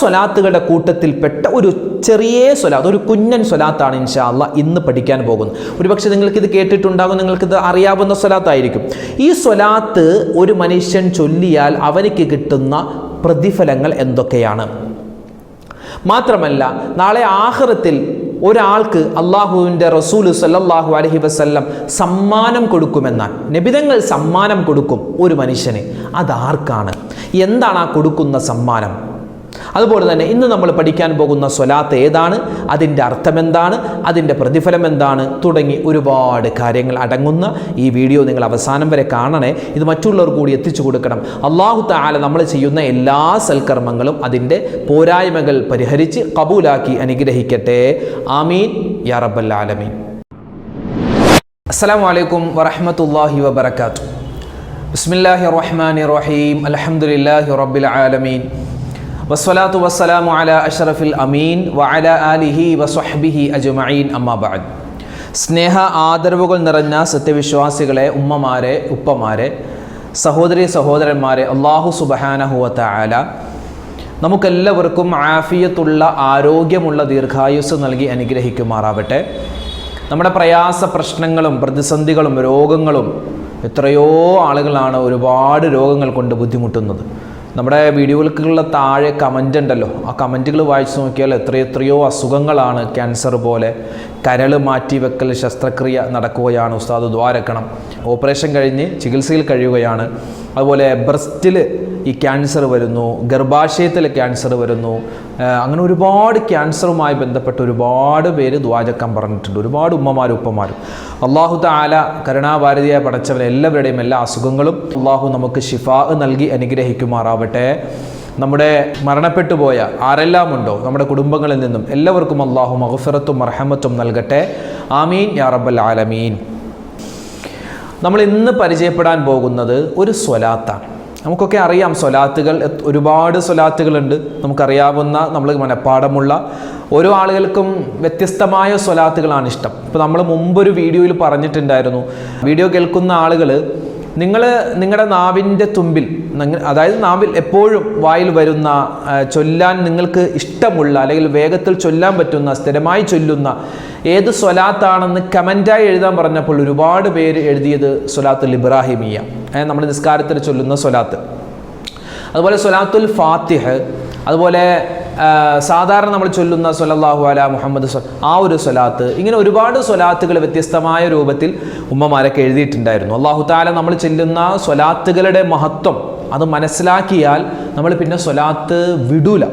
സ്വലാത്തുകളുടെ കൂട്ടത്തിൽപ്പെട്ട ഒരു ചെറിയ സ്വലാത്ത്, ഒരു കുഞ്ഞൻ സ്വലാത്താണ് ഇൻഷാ അല്ലാഹ് ഇന്ന് പഠിക്കാൻ പോകുന്നത്. ഒരുപക്ഷെ നിങ്ങൾക്കിത് കേട്ടിട്ടുണ്ടാകും, നിങ്ങൾക്കിത് അറിയാവുന്ന സ്വലാത്തായിരിക്കും. ഈ സ്വലാത്ത് ഒരു മനുഷ്യൻ ചൊല്ലിയാൽ അവനിക്ക് കിട്ടുന്ന പ്രതിഫലങ്ങൾ എന്തൊക്കെയാണ്? മാത്രമല്ല നാളെ ആഖിറത്തിൽ ഒരാൾക്ക് അള്ളാഹുവിൻ്റെ റസൂല് സല്ലല്ലാഹു അലൈഹി വസല്ലം സമ്മാനം കൊടുക്കുമെന്നാൽ, നബിതങ്ങൾ സമ്മാനം കൊടുക്കും ഒരു മനുഷ്യന്. അതാർക്കാണ്? എന്താണ് ആ കൊടുക്കുന്ന സമ്മാനം? അതുപോലെ തന്നെ ഇന്ന് നമ്മൾ പഠിക്കാൻ പോകുന്ന സ്വലാത്ത് ഏതാണ്, അതിൻ്റെ അർത്ഥം എന്താണ്, അതിൻ്റെ പ്രതിഫലം എന്താണ് തുടങ്ങി ഒരുപാട് കാര്യങ്ങൾ അടങ്ങുന്ന ഈ വീഡിയോ നിങ്ങൾ അവസാനം വരെ കാണണേ. ഇത് മറ്റുള്ളവർ കൂടി എത്തിച്ചു കൊടുക്കണം. അല്ലാഹു തആല നമ്മൾ ചെയ്യുന്ന എല്ലാ സൽക്കർമ്മങ്ങളും അതിൻ്റെ പോരായ്മകൾ പരിഹരിച്ച് ഖബൂലാക്കി അനുഗ്രഹിക്കട്ടെ. ആമീൻ യാ റബ്ബൽ ആലമീൻ. അസ്സലാമു അലൈക്കും വറഹ്മത്തുള്ളാഹി വബറകാതുഹു. ബിസ്മില്ലാഹിർ റഹ്മാനിർ റഹീം. അൽഹംദുലില്ലാഹി റബ്ബിൽ ആലമീൻ. വസ്സലാത്തു വസ്സലാമു അലാ അഷ്റഫിൽ അമീൻ വഅലാ ആലിഹി വസ്വഹ്ബിഹി അജ്മഈൻ. അമ്മാ ബഅദ്. സ്നേഹ ആദരവുകൾ നിറഞ്ഞ സത്യവിശ്വാസികളെ, ഉമ്മമാരെ, ഉപ്പമാരെ, സഹോദരി സഹോദരന്മാരെ, അല്ലാഹു സുബ്ഹാനഹു വ തആല നമുക്കെല്ലാവർക്കും ആഫിയത്തുള്ള ആരോഗ്യമുള്ള ദീർഘായുസ് നൽകി അനുഗ്രഹിക്കുമാറാവട്ടെ. നമ്മുടെ പ്രയാസ പ്രശ്നങ്ങളും പ്രതിസന്ധികളും രോഗങ്ങളും, എത്രയോ ആളുകളാണ് ഒരുപാട് രോഗങ്ങൾ കൊണ്ട് ബുദ്ധിമുട്ടുന്നത്. നമ്മുടെ വീഡിയോകൾക്കുള്ള താഴെ കമൻ്റ് ഉണ്ടല്ലോ, ആ കമൻറ്റുകൾ വായിച്ചു നോക്കിയാൽ എത്രയെത്രയോ അസുഖങ്ങളാണ്. ക്യാൻസർ പോലെ കരൾ മാറ്റിവെക്കൽ ശസ്ത്രക്രിയ നടക്കുകയാണ്, ഉസ്താദ് ദ്വാരക്കണം. ഓപ്പറേഷൻ കഴിഞ്ഞ് ചികിത്സയിൽ കഴിയുകയാണ്. അതുപോലെ ബ്രസ്റ്റിൽ ഈ ക്യാൻസർ വരുന്നു, ഗർഭാശയത്തിൽ ക്യാൻസർ വരുന്നു. അങ്ങനെ ഒരുപാട് ക്യാൻസറുമായി ബന്ധപ്പെട്ട് ഒരുപാട് പേര് ദ്വാരക്കാൻ പറഞ്ഞിട്ടുണ്ട്, ഒരുപാട് ഉമ്മമാരും ഉപ്പമാരും. അല്ലാഹു തആല കരുണാഭാരതിയായ പടച്ചവൻ എല്ലാവരുടെയും എല്ലാ അസുഖങ്ങളും അല്ലാഹു നമുക്ക് ശിഫാ നൽകി അനുഗ്രഹിക്കുമാറാവട്ടെ. നമ്മുടെ മരണപ്പെട്ടു പോയ ആരെല്ലാം ഉണ്ടോ നമ്മുടെ കുടുംബങ്ങളിൽ നിന്നും എല്ലാവർക്കും അല്ലാഹു മഗ്ഫിറത്തും റഹ്മത്തും നൽകട്ടെ. ആമീൻ യാ റബ്ബൽ ആലമീൻ. നമ്മൾ ഇന്ന് പരിചയപ്പെടാൻ പോകുന്നത് ഒരു സ്വലാത്താണ്. നമുക്കൊക്കെ അറിയാം, സ്വലാത്തുകൾ ഒരുപാട് സ്വലാത്തുകളുണ്ട്. നമുക്കറിയാവുന്ന, നമ്മൾ മനഃപ്പാടമുള്ള, ഓരോ ആളുകൾക്കും വ്യത്യസ്തമായ സ്വലാത്തുകളാണ് ഇഷ്ടം. ഇപ്പോൾ നമ്മൾ മുമ്പൊരു വീഡിയോയിൽ പറഞ്ഞിട്ടുണ്ടായിരുന്നു, വീഡിയോ കേൾക്കുന്ന ആളുകൾ നിങ്ങളുടെ നാവിൻ്റെ തുമ്പിൽ, അതായത് നാവിൽ എപ്പോഴും വായിൽ വരുന്ന ചൊല്ലാൻ നിങ്ങൾക്ക് ഇഷ്ടമുള്ള അല്ലെങ്കിൽ വേഗത്തിൽ ചൊല്ലാൻ പറ്റുന്ന, സ്ഥിരമായി ചൊല്ലുന്ന ഏത് സ്വലാത്താണെന്ന് കമൻറ്റായി എഴുതാൻ പറഞ്ഞപ്പോൾ ഒരുപാട് പേര് എഴുതിയത് സ്വലാത്തുൽ ഇബ്രാഹിമിയ, നമ്മുടെ നിസ്കാരത്തിൽ ചൊല്ലുന്ന സ്വലാത്ത്. അതുപോലെ സ്വലാത്തുൽ ഫാത്തിഹ്, അതുപോലെ സാധാരണ നമ്മൾ ചൊല്ലുന്ന സ്വല്ലല്ലാഹു അലാ മുഹമ്മദ് ആ ഒരു സ്വലാത്ത്. ഇങ്ങനെ ഒരുപാട് സ്വലാത്തുകൾ വ്യത്യസ്തമായ രൂപത്തിൽ ഉമ്മമാരൊക്കെ എഴുതിയിട്ടുണ്ടായിരുന്നു. അല്ലാഹു തആല നമ്മൾ ചൊല്ലുന്ന സ്വലാത്തുകളുടെ മഹത്വം അത് മനസ്സിലാക്കിയാൽ നമ്മൾ പിന്നെ സ്വലാത്ത് വിടൂല,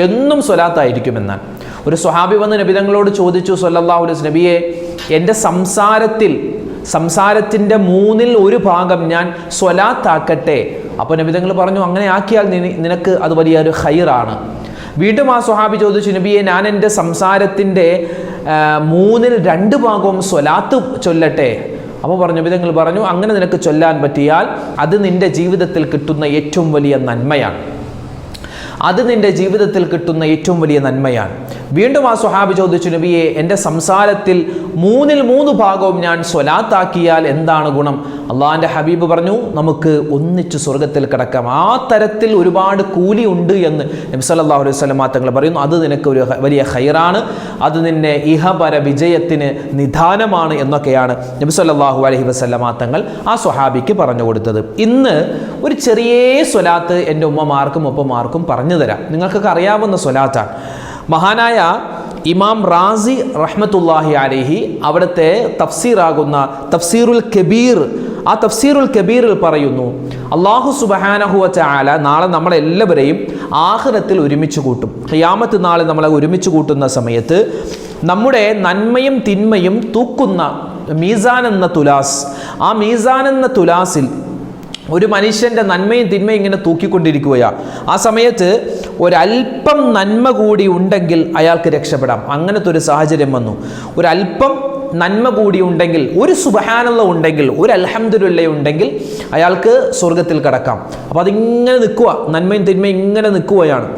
എന്നും സ്വലാത്തായിരിക്കുമെന്നാണ്. ഒരു സ്വഹാബി വന്ന് നബിതങ്ങളോട് ചോദിച്ചു, സ്വല്ലല്ലാഹു അലൈഹി വസല്ലം, നബിയെ, എൻ്റെ സംസാരത്തിൻ്റെ 1/3 ഞാൻ സ്വലാത്താക്കട്ടെ? അപ്പോൾ നബിതങ്ങൾ പറഞ്ഞു, അങ്ങനെ ആക്കിയാൽ നിനക്ക് അത് വലിയൊരു ഖൈറാണ്. വീണ്ടും ആ സ്വഹാബി ചോദിച്ചു, നബിയെ, ഞാൻ എൻ്റെ സംസാരത്തിൻ്റെ 2/3 സ്വലാത്ത് ചൊല്ലട്ടെ? അപ്പോൾ നബിതങ്ങൾ പറഞ്ഞു, അങ്ങനെ നിനക്ക് ചൊല്ലാൻ പറ്റിയാൽ അത് നിൻ്റെ ജീവിതത്തിൽ കിട്ടുന്ന ഏറ്റവും വലിയ നന്മയാണ്. അത് നിൻ്റെ ജീവിതത്തിൽ കിട്ടുന്ന ഏറ്റവും വലിയ നന്മയാണ്. വീണ്ടും ആ സ്വഹാബി ചോദിച്ചു, നബിയെ, എൻ്റെ സംസാരത്തിൽ 3/3 ഞാൻ സ്വലാത്താക്കിയാൽ എന്താണ് ഗുണം? അള്ളാഹിൻ്റെ ഹബീബ് പറഞ്ഞു, നമുക്ക് ഒന്നിച്ച് സ്വർഗത്തിൽ കിടക്കാം. ആ തരത്തിൽ ഒരുപാട് കൂലി ഉണ്ട് എന്ന് നബി സല്ലല്ലാഹു അലൈഹി വസല്ലം തങ്ങൾ പറയുന്നു. അത് നിനക്ക് ഒരു വലിയ ഖൈറാണ്, അത് നിന്നെ ഇഹപര വിജയത്തിന് നിദാനമാണ് എന്നൊക്കെയാണ് നബി സല്ലല്ലാഹു അലൈഹി വസല്ലം തങ്ങൾ ആ സ്വഹാബിക്ക് പറഞ്ഞു കൊടുത്തത്. ഇന്ന് ഒരു ചെറിയ സ്വലാത്ത് എൻ്റെ ഉമ്മമാർക്കും ഉപ്പമാർക്കും പറഞ്ഞു തരാം. നിങ്ങൾക്കൊക്കെ അറിയാവുന്ന സ്വലാത്താണ്. മഹാനായ ഇമാം റാസി റഹ്മത്തുള്ളാഹി അലൈഹി അവിടുത്തെ തഫ്സീറാകുന്ന തഫ്സീറുൽ കബീർ, ആ തഫ്സീറുൽ കബീറിൽ പറയുന്നു, അല്ലാഹു സുബ്ഹാനഹു വ തആല നാളെ നമ്മളെല്ലാവരെയും ആഖിറത്തിൽ ഒരുമിച്ച് കൂട്ടും. ഖിയാമത്ത് നാളെ നമ്മളെ ഒരുമിച്ച് കൂട്ടുന്ന സമയത്ത് നമ്മുടെ നന്മയും തിന്മയും തൂക്കുന്ന മീസാൻ എന്ന തുലാസ്, ആ മീസാൻ എന്ന തുലാസിൽ ഒരു മനുഷ്യൻ്റെ നന്മയും തിന്മയും ഇങ്ങനെ തൂക്കിക്കൊണ്ടിരിക്കുകയാണ്. ആ സമയത്ത് ഒരല്പം നന്മ കൂടി ഉണ്ടെങ്കിൽ അയാൾക്ക് രക്ഷപ്പെടാം. അങ്ങനത്തെ ഒരു സാഹചര്യം വന്നു. ഒരല്പം നന്മ കൂടി ഉണ്ടെങ്കിൽ, ഒരു സുബ്ഹാനല്ലാഹ് ഉണ്ടെങ്കിൽ, ഒരു അൽഹംദുലില്ലാഹ് ഉണ്ടെങ്കിൽ അയാൾക്ക് സ്വർഗത്തിൽ കടക്കാം. അപ്പോൾ അതിങ്ങനെ നിൽക്കുക, നന്മയും തിന്മയും ഇങ്ങനെ നിൽക്കുകയാണ്.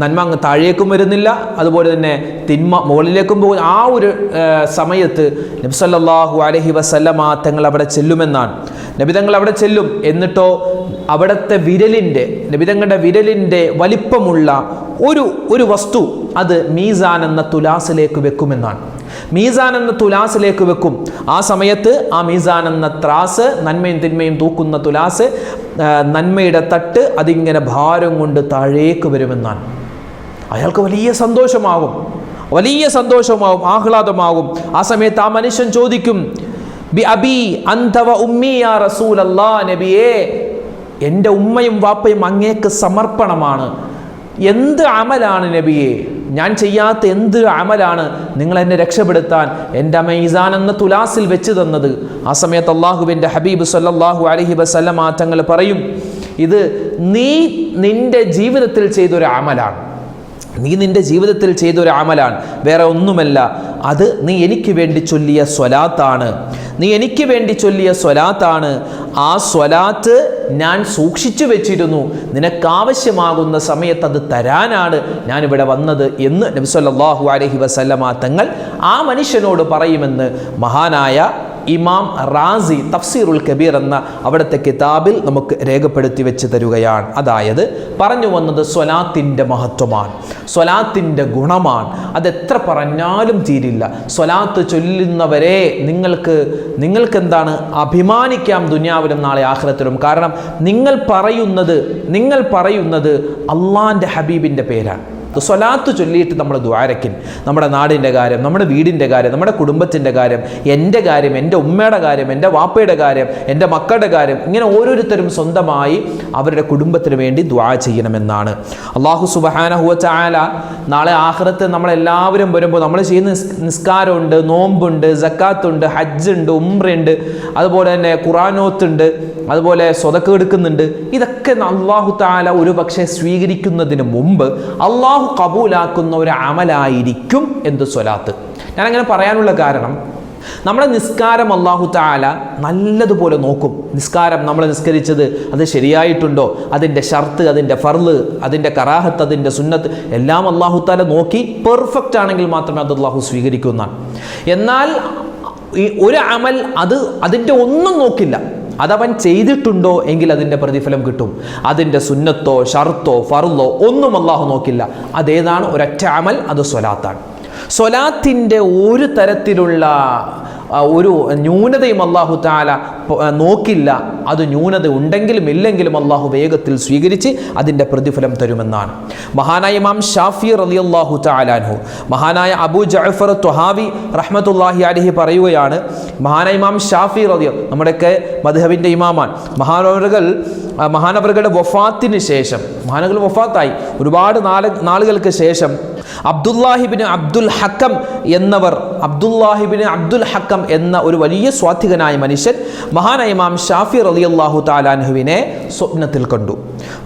നന്മ അങ്ങ് താഴേക്കും വരുന്നില്ല, അതുപോലെ തന്നെ തിന്മ മുകളിലേക്കും പോകും. ആ ഒരു സമയത്ത് നബി സല്ലല്ലാഹു അലൈഹി വസല്ലമ തങ്ങൾ അവിടെ ചെല്ലുമെന്നാണ്. നബിതങ്ങൾ അവിടെ ചെല്ലും. എന്നിട്ടോ അവിടുത്തെ നബിതങ്ങളുടെ വിരലിൻ്റെ വലിപ്പമുള്ള ഒരു വസ്തു അത് മീസാൻ എന്ന തുലാസിലേക്ക് വെക്കുമെന്നാണ്. മീസാൻ എന്ന തുലാസിലേക്ക് വെക്കും. ആ സമയത്ത് ആ മീസാൻ എന്ന ത്രാസ്, നന്മയും തിന്മയും തൂക്കുന്ന തുലാസ്, നന്മയുടെ തട്ട് അതിങ്ങനെ ഭാരം കൊണ്ട് താഴേക്ക് വരുമെന്നാണ്. അയാൾക്ക് വലിയ സന്തോഷമാകും, ആഹ്ലാദമാകും. ആ സമയത്ത് ആ മനുഷ്യൻ ചോദിക്കും, ബി അബി അൻത വ ഉമ്മി യാ റസൂലല്ലാഹ്, നബിയേ എൻ്റെ ഉമ്മയും വാപ്പയും അങ്ങേക്ക് സമർപ്പണമാണ്. എന്ത് അമലാണ് നബിയെ, ഞാൻ ചെയ്യാത്ത എന്ത് അമലാണ് നിങ്ങൾ എന്നെ രക്ഷപ്പെടുത്താൻ എൻ്റെ മീസാൻ എന്ന തുലാസിൽ വെച്ച് തന്നത്? ആ സമയത്ത് അള്ളാഹുവിൻ്റെ ഹബീബ് സല്ലല്ലാഹു അലൈഹി വസല്ലമ തങ്ങൾ പറയും, ഇത് നീ നിന്റെ ജീവിതത്തിൽ ചെയ്തൊരു അമലാണ്, വേറെ ഒന്നുമല്ല. അത് നീ എനിക്ക് വേണ്ടി ചൊല്ലിയ സ്വലാത്താണ്. ആ സ്വലാത്ത് ഞാൻ സൂക്ഷിച്ചു വെച്ചിരുന്നു, നിനക്കാവശ്യമാകുന്ന സമയത്ത് അത് തരാനാണ് ഞാനിവിടെ വന്നത് എന്ന് നബി സല്ലല്ലാഹു അലൈഹി വസല്ലമ തങ്ങൾ ആ മനുഷ്യനോട് പറയുമെന്ന് മഹാനായ ഇമാം റാസി തഫ്സീറുൽ കബീർ എന്ന അവിടുത്തെ കിതാബിൽ നമുക്ക് രേഖപ്പെടുത്തി വെച്ച് തരുകയാണ്. അതായത് പറഞ്ഞു വന്നത് സ്വലാത്തിൻ്റെ മഹത്വമാണ്, സ്വലാത്തിൻ്റെ ഗുണമാണ്. അതെത്ര പറഞ്ഞാലും തീരില്ല. സ്വലാത്ത് ചൊല്ലുന്നവരെ നിങ്ങൾക്ക് എന്താണ് അഭിമാനിക്കാം ദുനിയാവിലും നാളെ ആഖിറത്തിലും. കാരണം നിങ്ങൾ പറയുന്നത് അള്ളാൻ്റെ ഹബീബിൻ്റെ പേരാണ്. സ്വലാത്ത് ചൊല്ലിയിട്ട് നമ്മൾ ദ്വാരക്കിൻ, നമ്മുടെ നാടിൻ്റെ കാര്യം, നമ്മുടെ വീടിൻ്റെ കാര്യം, നമ്മുടെ കുടുംബത്തിൻ്റെ കാര്യം, എൻ്റെ കാര്യം, എൻ്റെ ഉമ്മയുടെ കാര്യം, എൻ്റെ വാപ്പയുടെ കാര്യം, എൻ്റെ മക്കളുടെ കാര്യം, ഇങ്ങനെ ഓരോരുത്തരും സ്വന്തമായി അവരുടെ കുടുംബത്തിന് വേണ്ടി ദുആ ചെയ്യണമെന്നാണ്. അല്ലാഹു സുബ്ഹാനഹു വ തആല നാളെ ആഖിറത്ത് നമ്മളെല്ലാവരും വരുമ്പോൾ നമ്മൾ ചെയ്യുന്ന നിസ്കാരമുണ്ട്, നോമ്പുണ്ട്, സക്കാത്തുണ്ട്, ഹജ്ജുണ്ട്, ഉംറയുണ്ട്, അതുപോലെ തന്നെ ഖുർആനോത്തുണ്ട്, അതുപോലെ സ്വതക്ക എടുക്കുന്നുണ്ട്. ഇതൊക്കെ അല്ലാഹു തആല ഒരു പക്ഷേ സ്വീകരിക്കുന്നതിന് മുമ്പ് അല്ലാഹു കബൂലാക്കുന്ന ഒരു അമലായിരിക്കും എന്ത് സ്വലാത്ത്. ഞാനങ്ങനെ പറയാനുള്ള കാരണം, നമ്മുടെ നിസ്കാരം അല്ലാഹു തആല നല്ലതുപോലെ നോക്കും. നിസ്കാരം നമ്മൾ നിസ്കരിച്ചത് അത് ശരിയായിട്ടുണ്ടോ, അതിൻ്റെ ഷർത്ത്, അതിൻ്റെ ഫർള്, അതിൻ്റെ കറാഹത്ത്, അതിൻ്റെ സുന്നത്ത് എല്ലാം അല്ലാഹു തആല നോക്കി പെർഫെക്റ്റ് ആണെങ്കിൽ മാത്രമേ അത് അല്ലാഹു സ്വീകരിക്കുന്നതാണ്. എന്നാൽ ഈ ഒരു അമൽ അതിൻ്റെ ഒന്നും നോക്കില്ല, അതവൻ ചെയ്തിട്ടുണ്ടോ എങ്കിൽ അതിൻ്റെ പ്രതിഫലം കിട്ടും. അതിൻ്റെ സുന്നത്തോ ഷർത്തോ ഫർളോ ഒന്നും അല്ലാഹു നോക്കില്ല. അതേതാണ്? ഒരൊറ്റ അമൽ, അത് സ്വലാത്താണ്. സ്വലാത്തിൻ്റെ ഒരു തരത്തിലുള്ള ഒരു ന്യൂനതയും അല്ലാഹു തആല നോക്കില്ല. അത് ന്യൂനത ഉണ്ടെങ്കിലും ഇല്ലെങ്കിലും അല്ലാഹു വേഗത്തിൽ സ്വീകരിച്ച് അതിൻ്റെ പ്രതിഫലം തരുമെന്നാണ്. മഹാനായ ഇമാം ഷാഫി റളിയല്ലാഹു തആല അൻഹു, മഹാനായ അബൂ ജഅഫർ ത്വഹാവി റഹ്മത്തുള്ളാഹി അലൈഹി പറയുകയാണ്, മഹാനായ ഇമാം ഷാഫി നമ്മുടെയൊക്കെ മദ്ഹബിൻ്റെ ഇമാമാണ്. മഹാനവറുകളുടെ വഫാത്തിന് ശേഷം, മഹാനവർ വഫാത്തായി ഒരുപാട് നാളുകൾക്ക് ശേഷം അബ്ദുല്ലാഹിബിൻ അബ്ദുൽ ഹക്കം എന്ന ഒരു വലിയ സ്വാധികനായ മനുഷ്യൻ മഹാനായ ഇമാം ഷാഫി റളിയല്ലാഹു തആല അൻഹുവിനെ സ്വപ്നത്തിൽ കണ്ടു.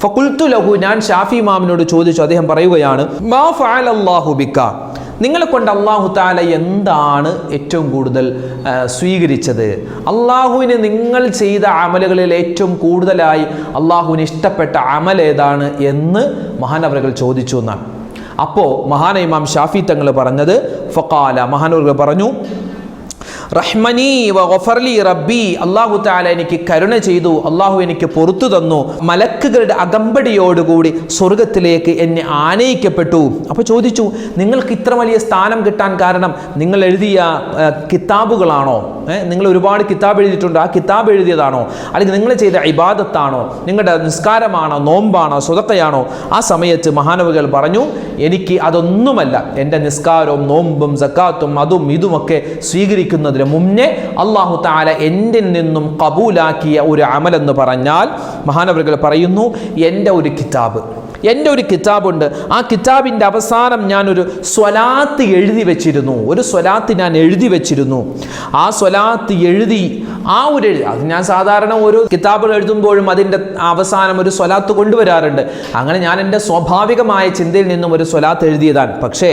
ഫഖുൽതു ലഹു, ഞാൻ ഷാഫി ഇമാമിനോട് ചോദിച്ചു. അദ്ദേഹം പറയുകയാണ്, മാ ഫഅലല്ലാഹു ബിക, നിങ്ങളെ കൊണ്ട് അല്ലാഹു തആല എന്താണ് ഏറ്റവും കൂടുതൽ സ്വീകരിച്ചത്? അല്ലാഹുവിന് നിങ്ങൾ ചെയ്ത അമലുകളിൽ ഏറ്റവും കൂടുതലായി അല്ലാഹുവിന് ഇഷ്ടപ്പെട്ട അമൽ ഏതാണ് എന്ന് മഹാനവറുകൾ ചോദിച്ചു എന്നാണ്. അപ്പോൾ മഹാനായ ഇമാം ഷാഫി തങ്ങൾ പറഞ്ഞത്, ഫഖാല, മഹാനവറുകൾ പറഞ്ഞു, റഹ്മനി വ ഗഫർലി റബ്ബി, അല്ലാഹു തആല എനിക്ക് കരുണ ചെയ്തു, അല്ലാഹു എനിക്ക് പുറത്തു തന്നു, മലക്കുകളുടെ അകമ്പടിയോടുകൂടി സ്വർഗത്തിലേക്ക് എന്നെ ആനയിക്കപ്പെട്ടു. അപ്പോൾ ചോദിച്ചു, നിങ്ങൾക്ക് ഇത്ര വലിയ സ്ഥാനം കിട്ടാൻ കാരണം നിങ്ങൾ എഴുതിയ കിതാബുകളാണോ? നിങ്ങൾ ഒരുപാട് കിതാബ് എഴുതിയിട്ടുണ്ട്, ആ കിതാബ് എഴുതിയതാണോ? അല്ലെങ്കിൽ നിങ്ങൾ ചെയ്ത ഇബാദത്താണോ? നിങ്ങളുടെ നിസ്കാരമാണോ, നോമ്പാണോ, സ്വതക്കയാണോ? ആ സമയത്ത് മഹാനവറുകൾ പറഞ്ഞു, എനിക്ക് അതൊന്നുമല്ല. എൻ്റെ നിസ്കാരവും നോമ്പും സക്കാത്തും അതും ഇതുമൊക്കെ സ്വീകരിക്കുന്നതിന് മുന്നേ അല്ലാഹു തആല എന്നിൽ നിന്നും കബൂലാക്കിയ ഒരു അമലെന്ന് പറഞ്ഞാൽ മഹാനവറുകൾ പറയുന്നു, എൻ്റെ ഒരു കിതാബുണ്ട്. ആ കിതാബിൻ്റെ അവസാനം ഞാനൊരു സ്വലാത്ത് എഴുതി വെച്ചിരുന്നു. ആ സ്വലാത്ത് എഴുതി അത് ഞാൻ സാധാരണ ഓരോ കിതാബുകൾ എഴുതുമ്പോഴും അതിൻ്റെ അവസാനം ഒരു സ്വലാത്ത് കൊണ്ടുവരാറുണ്ട്. അങ്ങനെ ഞാൻ എൻ്റെ സ്വാഭാവികമായ ചിന്തയിൽ നിന്നും ഒരു സ്വലാത്ത് എഴുതിയതാണ്. പക്ഷേ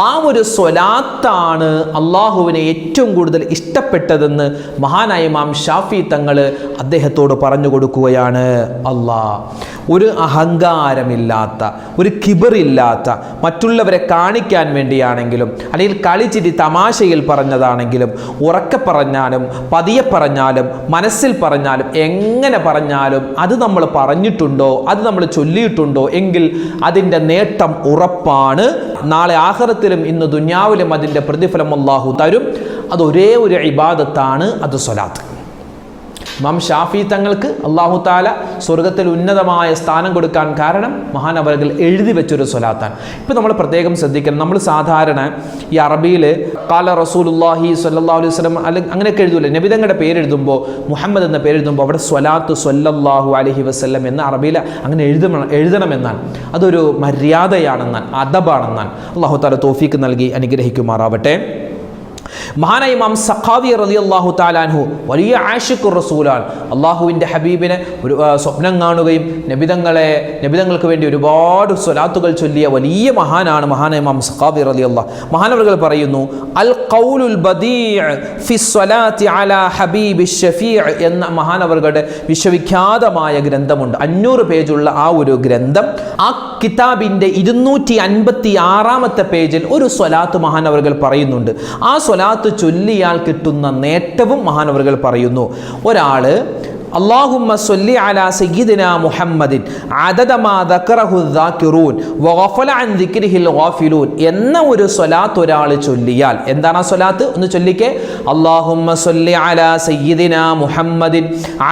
ആ ഒരു സ്വലാത്താണ് അള്ളാഹുവിനെ ഏറ്റവും കൂടുതൽ ഇഷ്ടപ്പെട്ടതെന്ന് മഹാനായ ഇമാം ഷാഫി തങ്ങൾ അദ്ദേഹത്തോട് പറഞ്ഞു കൊടുക്കുകയാണ്. ഒരു അഹങ്കാരമില്ലാത്ത, അഹങ്കാരമില്ലാത്ത, ഒരു കിബറില്ലാത്ത, മറ്റുള്ളവരെ കാണിക്കാൻ വേണ്ടിയാണെങ്കിലും അല്ലെങ്കിൽ കളിച്ചിരി തമാശയിൽ പറഞ്ഞതാണെങ്കിലും ഉറക്കെ പറഞ്ഞാലും പതിയെ പറഞ്ഞാലും മനസ്സിൽ പറഞ്ഞാലും എങ്ങനെ പറഞ്ഞാലും അത് നമ്മൾ പറഞ്ഞിട്ടുണ്ടോ, അത് നമ്മൾ ചൊല്ലിയിട്ടുണ്ടോ എങ്കിൽ അതിൻ്റെ നേട്ടം ഉറപ്പാണ്. നാളെ ആഖിറത്തിലും ഇന്ന് ദുനിയാവിലും അതിൻ്റെ പ്രതിഫലം അല്ലാഹു തരും. അത് ഒരേ ഒരു ഇബാദത്താണ്, അത് സ്വലാത്ത്. ഇമാം ഷാഫി തങ്ങൾക്ക് അല്ലാഹു തആല സ്വർഗത്തിൽ ഉന്നതമായ സ്ഥാനം കൊടുക്കാൻ കാരണം മഹാനവറുകൾ എഴുതി വെച്ചൊരു സ്വലാത്താണ്. ഇപ്പം നമ്മൾ പ്രത്യേകം ശ്രദ്ധിക്കണം. നമ്മൾ സാധാരണ ഈ അറബിയിൽ ഖാല റസൂലുള്ളാഹി സ്വല്ലല്ലാഹു അലൈഹി വസല്ലം അല്ലെങ്കിൽ അങ്ങനെയൊക്കെ എഴുതൂല്ലേ, നബിതങ്ങളുടെ പേരെഴുതുമ്പോൾ മുഹമ്മദ് എന്ന പേരെഴുതുമ്പോൾ അവിടെ സ്വലാത്ത് സ്വല്ലല്ലാഹു അലൈഹി വസല്ലം എന്ന അറബിയിൽ അങ്ങനെ എഴുതണമെന്നാണ്. അതൊരു മര്യാദയാണെന്നാണ്, അദബാണെന്നാണ്. അല്ലാഹു തആല തൗഫീഖ് നൽകി അനുഗ്രഹിക്കുമാറാവട്ടെ. മഹാനായ ഇമാം സഖാവി റളിയല്ലാഹു തആല അൻഹു വലിയ ആശിഖുർ റസൂലാണ്. അള്ളാഹുവിൻ്റെ ഹബീബിനെ ഒരു സ്വപ്നം കാണുകയും നബിതങ്ങൾക്ക് വേണ്ടി ഒരുപാട് സ്വലാത്തുകൾ ചൊല്ലിയ വലിയ മഹാനാണ് മഹാനായ ഇമാം സഖാവി റളിയല്ലാഹു. മഹാനവറുകൾ പറയുന്നു, അൽ ഖൗലുൽ ബദീഅ് ഫി സ്വലാത്തി അലാ ഹബീബി ഷഫീഅ് എന്ന മഹാനവറുകളുടെ വിശ്വവിഖ്യാതമായ ഗ്രന്ഥമുണ്ട്. 500 പേജുള്ള ആ ഒരു ഗ്രന്ഥം, ആ കിതാബിൻ്റെ 256 പേജിൽ ഒരു സ്വലാത്ത് മഹാനവറുകൾ പറയുന്നുണ്ട്. ആ സ്വലാത്ത് ചൊല്ലിയാൽ കിട്ടുന്ന നേട്ടവും മഹാനവറുകൾ പറയുന്നു. ഒരാള് അല്ലാഹുമ്മ സ്വല്ലി അലാ സയ്യിദിനാ മുഹമ്മദിൻ അദദ മാ ദക്കറഹു ദാകിറൂൻ വഗഫല അൻ ദിക്രിഹിൽ ഗാഫിലൂൻ എന്ന ഒരു സ്വലാത്ത് ഒരാൾ ചൊല്ലിയാൽ, എന്താണ് ആ സ്വലാത്ത്? ഒന്ന് ചൊല്ലിക്കേ. അല്ലാഹുമ്മ സ്വല്ലി അലാ സയ്യിദിനാ മുഹമ്മദിൻ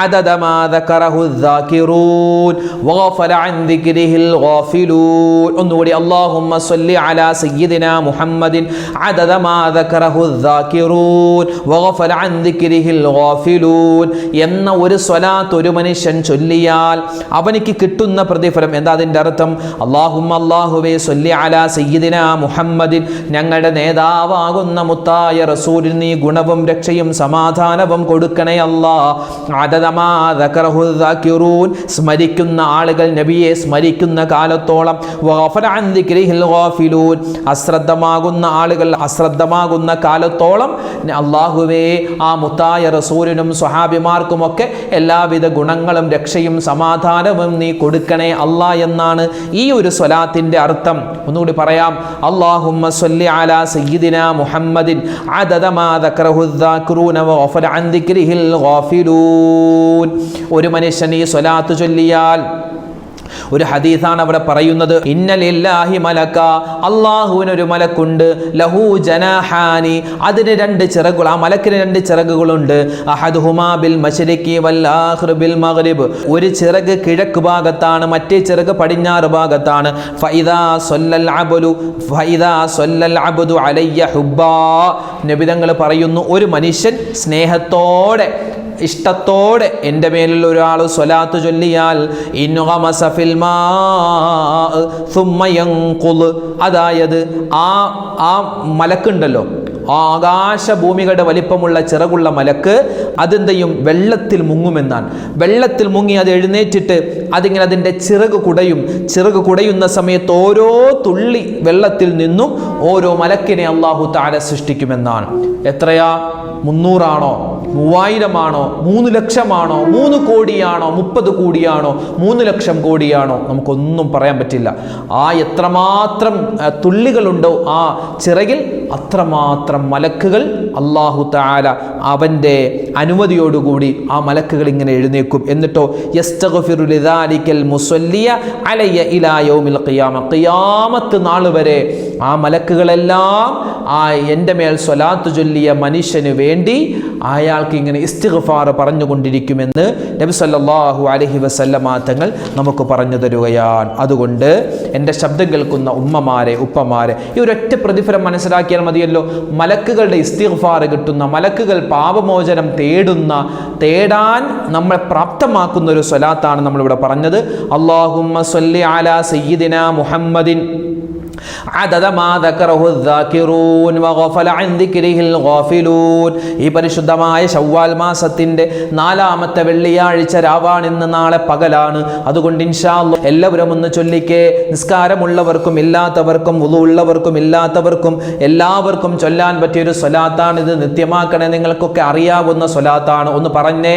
അദദ മാ ദക്കറഹു ദാകിറൂൻ വഗഫല അൻ ദിക്രിഹിൽ ഗാഫിലൂൻ. ഒന്നുകൂടി, അല്ലാഹുമ്മ സ്വല്ലി അലാ സയ്യിദിനാ മുഹമ്മദിൻ അദദ മാ ദക്കറഹു ദാകിറൂൻ വഗഫല അൻ ദിക്രിഹിൽ ഗാഫിലൂൻ എന്ന ഒരു സ്വലാത്ത് ഒരു മനുഷ്യൻ ചൊല്ലിയാൽ അവനിക്ക് കിട്ടുന്ന പ്രതിഫലം എന്താ? അതിൻ്റെ അർത്ഥം, അല്ലാഹുവേ സ്വല്ലി അലാ സയ്യിദിനാ മുഹമ്മദിൻ, ഞങ്ങളുടെ നേതാവാകുന്ന മുത്തായ റസൂലിന് നീ ഗുണവും രക്ഷയും സമാധാനവും കൊടുക്കണേ അല്ലാ. അദദമാ ദക്കറഹു ദാകിറൂൻ, സ്മരിക്കുന്ന ആളുകൾ നബിയെ സ്മരിക്കുന്ന കാലത്തോളം, വഗഫല അൻ ദിക്രിഹിൽ ഗാഫിലൂൻ, അശ്രദ്ധമാകുന്ന ആളുകൾ അശ്രദ്ധമാകുന്ന കാലത്തോളം അല്ലാഹുവേ ആ മുത്തായ റസൂലിനും സ്വഹാബിമാർക്കുമൊക്കെ എല്ലാവിധ ഗുണങ്ങളും രക്ഷയും സമാധാനവും നീ കൊടുക്കണേ അല്ലാ എന്നാണ് ഈ ഒരു സ്വലാത്തിന്റെ അർത്ഥം. ഒന്നുകൂടി പറയാം, അല്ലാഹുമ്മ സ്വല്ലി അലാ സയ്യിദിനാ മുഹമ്മദിൻ അദദ മാ ദക്കറഹു ദാകിറൂന വഗഫല അൻ ദിക്രിഹിൽ ഗാഫിലൂൻ. ഒരു മനുഷ്യൻ ഈ സ്വലാത്ത് ചൊല്ലിയാൽ, ഒരു ഹദീസാണ് അവിടെ പറയുന്നത്, ഇന്ന ലില്ലാഹി മലക, അല്ലാഹുവിനൊരു മലക്കുണ്ട്, ലഹു ജനാഹാനി, അതിന് 2 ചിറകുകൾ, ആ മലക്കിന് 2 ചിറകുകളുണ്ട്. അഹദുഹുമാ ബിൽ മശ്രിഖി വൽ ആഖിറു ബിൽ മഗ്രിബ്, ഒരു ചിറക് കിഴക്ക് ഭാഗത്താണ്, മറ്റേ ചിറക് പടിഞ്ഞാറ് ഭാഗത്താണ്. ഫഇദാ സ്വല്ലൽ അബ്ദു അലയ്യ ഹുബ്ബാ, നബിതങ്ങൾ പറയുന്നു, ഒരു മനുഷ്യൻ സ്നേഹത്തോടെ ഇഷ്ടത്തോടെ എൻ്റെ മേലിൽ ഒരാൾ സ്വലാത്ത് ചൊല്ലിയാൽ, അതായത് ആ മലക്കുണ്ടല്ലോ, ആകാശഭൂമികളുടെ വലിപ്പമുള്ള ചിറകുള്ള മലക്ക് അതെന്തെയും വെള്ളത്തിൽ മുങ്ങുമെന്നാണ്. വെള്ളത്തിൽ മുങ്ങി അത് എഴുന്നേറ്റിട്ട് അതിങ്ങനെ അതിൻ്റെ ചിറക് കുടയുന്ന സമയത്ത് ഓരോ തുള്ളി വെള്ളത്തിൽ നിന്നും ഓരോ മലക്കിനെ അല്ലാഹു തആല സൃഷ്ടിക്കുമെന്നാണ്. എത്രയാ? 300 ആണോ, 3000 ആണോ, 3 ലക്ഷമാണോ, 3 കോടിയാണോ, 30 കോടിയാണോ, 3 ലക്ഷം കോടിയാണോ, നമുക്കൊന്നും പറയാൻ പറ്റില്ല. ആ എത്രമാത്രം തുള്ളികളുണ്ടോ ആ ചിറകിൽ അത്രമാത്രം മലക്കുകൾ അല്ലാഹു തആല അവൻ്റെ അനുമതിയോടുകൂടി ആ മലക്കുകൾ ഇങ്ങനെ എഴുന്നേക്കും. എന്നിട്ടോ യസ്തഗ്ഫിറു ലിദാലിക്കൽ മുസല്ലിയ അലയ്യ ഇലാ യൗമിൽ ഖിയാമ, ഖിയാമത്ത് നാൾ വരെ ആ മലക്കുകളെല്ലാം ആ എൻ്റെ മേൽ സ്വലാത്ത് ചൊല്ലിയ മനുഷ്യന് വേണ്ടി അയാൾക്ക് ഇങ്ങനെ ഇസ്തിഗ്ഫാർ പറഞ്ഞുകൊണ്ടിരിക്കുമെന്ന് നബി സല്ലല്ലാഹു അലൈഹി വസല്ലമ തങ്ങൾ നമുക്ക് പറഞ്ഞു തരുകയാണ്. അതുകൊണ്ട് എൻ്റെ ശബ്ദം കേൾക്കുന്ന ഉമ്മമാരെ, ഉപ്പമാരെ, ഈ ഒരൊറ്റ പ്രതിഫലം മനസ്സിലാക്കിയാൽ മതിയല്ലോ. മലക്കുകളുടെ ഇസ്തിഗ്ഫാർ കിട്ടുന്ന, മലക്കുകൾ പാപമോചനം തേടാൻ നമ്മളെ പ്രാപ്തമാക്കുന്ന ഒരു സ്വലാത്താണ് നമ്മളിവിടെ പറഞ്ഞത്. അല്ലാഹുമ്മ സ്വല്ലി അലാ സയ്യിദിനാ മുഹമ്മദിൻ അദദ മാ ദകറഹു الذാകിറൂൻ വഗഫല അൻ ദിക്രിഹിൽ ഗാഫിലൂൻ. ഈ പരിശുദ്ധമായ ശവ്വാൽ മാസത്തിന്റെ 4ാമത്തെ വെള്ളിയാഴ്ച രാവാണ്. ഇന്ന് നാളെ പകലാണ്. അതുകൊണ്ട് ഇൻഷാ അല്ലാഹ് എല്ലാവരും ഒന്ന് ചൊല്ലിക്കേ. നിസ്കാരമുള്ളവർക്കും ഇല്ലാത്തവർക്കും വുളു ഉള്ളവർക്കും ഇല്ലാത്തവർക്കും എല്ലാവർക്കും ചൊല്ലാൻ പറ്റിയൊരു സ്വലാത്താണ് ഇത്. നിത്യമാക്കണേ. നിങ്ങൾക്കൊക്കെ അറിയാവുന്ന സ്വലാത്താണ്. ഒന്ന് പറഞ്ഞേ,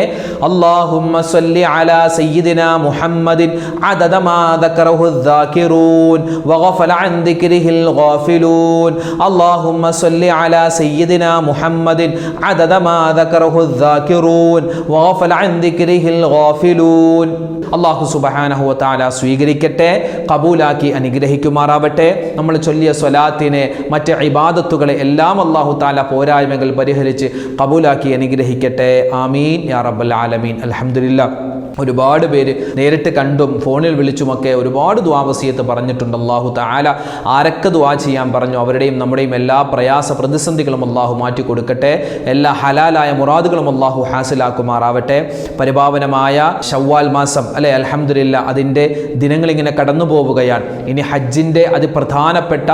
അല്ലാഹുമ്മ സ്വല്ലി അലാ സയ്യിദിനാ മുഹമ്മദിൻ അദദ മാ ദകറഹു الذാകിറൂൻ വഗഫല അൻ ദിക്രിഹിൽ ഗാഫിലൂൻ. അല്ലാഹുമ്മ സ്വല്ലി അലാ സയ്യിദിനാ മുഹമ്മദിൻ അദദ മാ ദകറഹു الذാകിറൂൻ വഗഫല അൻ ദിക്രിഹിൽ ഗാഫിലൂൻ. അല്ലാഹു സുബ്ഹാനഹു വ തആല സ്വീകരിക്കട്ടെ, ഖബൂലാക്കി അനുഗ്രഹിക്കുമാറാവട്ടെ. നമ്മൾ ചൊല്ലിയ സ്വലാത്തിനെ മറ്റ് ഇബാദത്തുകളെ എല്ലാം അല്ലാഹു തആല പോരായ്മകൾ പരിഹരിച്ച് ഖബൂലാക്കി അനുഗ്രഹിക്കട്ടെ. ആമീൻ യാ റബ്ബൽ ആലമീൻ. അൽഹംദുലില്ലാഹ്. ഒരുപാട് പേര് നേരിട്ട് കണ്ടും ഫോണിൽ വിളിച്ചുമൊക്കെ ഒരുപാട് ദുആ വസിയത്ത് പറഞ്ഞിട്ടുണ്ട്. അല്ലാഹു തആല ആരൊക്കെ ദുആ ചെയ്യാൻ പറഞ്ഞു അവരുടെയും നമ്മുടെയും എല്ലാ പ്രയാസ പ്രതിസന്ധികളും അല്ലാഹു മാറ്റി കൊടുക്കട്ടെ. എല്ലാ ഹലാലായ മുറാദുകളും അല്ലാഹു ഹാസിലാക്കുമാറാവട്ടെ. പരിപാവനമായ ശവ്വാൽ മാസം അല്ലെ, അൽഹംദുലില്ലാഹ്, അതിൻ്റെ ദിനങ്ങളിങ്ങനെ കടന്നു പോവുകയാണ്. ഇനി ഹജ്ജിൻ്റെ അതിപ്രധാനപ്പെട്ട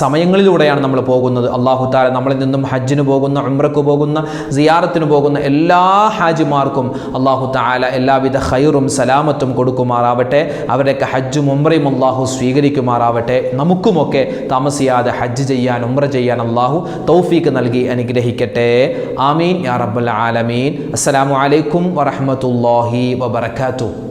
സമയങ്ങളിലൂടെയാണ് നമ്മൾ പോകുന്നത്. അല്ലാഹു തആല നമ്മളിൽ നിന്നും ഹജ്ജിന് പോകുന്ന, ഉംറക്ക് പോകുന്ന, സിയാറത്തിന് പോകുന്ന എല്ലാ ഹാജിമാർക്കും അല്ലാഹു തആല എല്ലാവിധ ഖൈറും സലാമത്തും കൊടുക്കുമാറാവട്ടെ. അവരുടെയൊക്കെ ഹജ്ജും ഉംറയും അല്ലാഹു സ്വീകരിക്കുമാറാവട്ടെ. നമുക്കുമൊക്കെ താമസിയാതെ ഹജ്ജ് ചെയ്യാൻ, ഉംറ ചെയ്യാൻ അല്ലാഹു തൗഫീഖ് നൽകി അനുഗ്രഹിക്കട്ടെ. ആമീൻ യാ റബ്ബൽ ആലമീൻ. അസ്സലാമു അലൈക്കും വറഹ്മത്തുള്ളാഹി വബറകാതുഹു.